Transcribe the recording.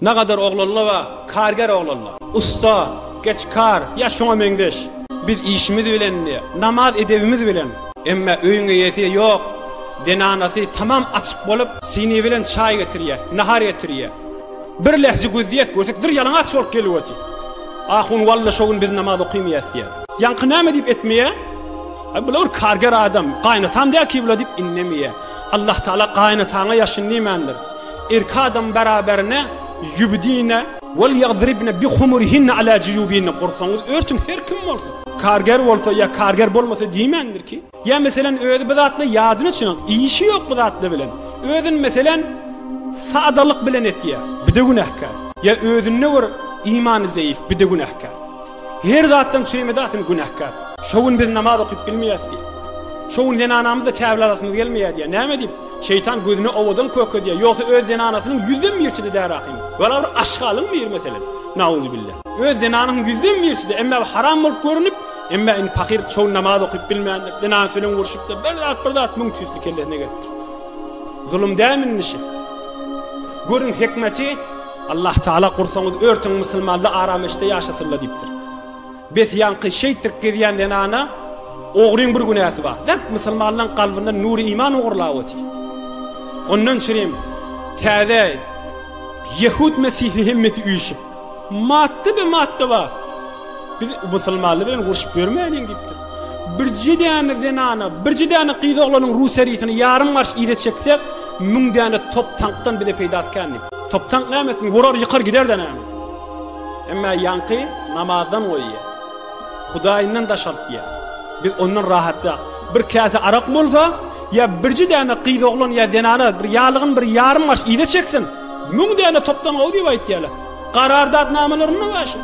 Ne kadar oğlanlar var, karger oğlanlar. Usta, geç kar, ya şuna mendeş. Biz işimiz bilen, namaz edebimiz bilen. Emme öýüňe ýetiýe ýok. Denanasy tamam açyk bolup, sini bilen çay getiriyor, nahar getiriyor. Bir lehzi güzdiyet görsek, dur yalaňaç bolup gelýär. Ahun walla şogun biz namaz okuymaýasy. Yankı näme diýip etmeýe? Bular karger adam, gaýnatam diýip kibla diýip innemeýe. Allah Taala gaýnataňa ýaşyndymandyr. Erki adam beraberine yübdine wal yadribna bi khumurihinna ala juyubin qursanız örtün her kim bolsa. Karger bolsa ya karger bolmasa diýmendir ki. Ya meselen öýde bir zatla ýadyny çynyň, işi ýok bu zatla bilen. Öýdün meselen sadalyk bilen etýär, bir de günahkar. Ya öýdünne bir imany zäif, bir de günahkar. Her zatdan çyrymadasyň günahkar. Şogun biz namaz okyp bilmeýäsdi. Şogun denanamyzda täbirlasymyz gelmeýär diýär. Näme diýip? Şeytan gözüne ovadan kökü diye. Yoksa öz denanasının yüzden mirçide der akıyım. Valla bir aşkalın bir mesela. Nauzubillah. Öz denanının yüzden mirçide. Emme haram olup görünüp, emme in fakir çoğun namaz okuyup bilmeyenler, denanasıyla vuruşup da bir dat mümküsüzlük ellerine getir. Zulüm demin nişi. Görün hikmeti, Allah Teala kursanız örtün musulmanla aramışta yaşasırla deyiptir. Biz yankı şeytir geziyen denana, oğrun bir günahı var. Dep musulmanların kalbinde nuri iman uğurlağı oti. Ondan çireyim, täze Yahud Mesihli hemmeti üyüşüp, madde var. Biz musulmanlı bilen vuruşup görmeyen giptir. Bir cidane denana, bir cidane qiydoğlanın Ruseriyetini yarım marş iyide çeksek, mün dane top tanktan bile peyda etkenlik. Top tank neymesin, vurar yıkar gider de neyme. Ama yankı namazdan oyiye, Hudayinden da şart diye. Biz ondan rahatta, bir kase arak olsa, ya birci dana qiydoğlan ya denana bir yalığın bir yarım marş iyide çeksin. Mün dane toptan o diye aytýarlar. Qarardat namalarını başy.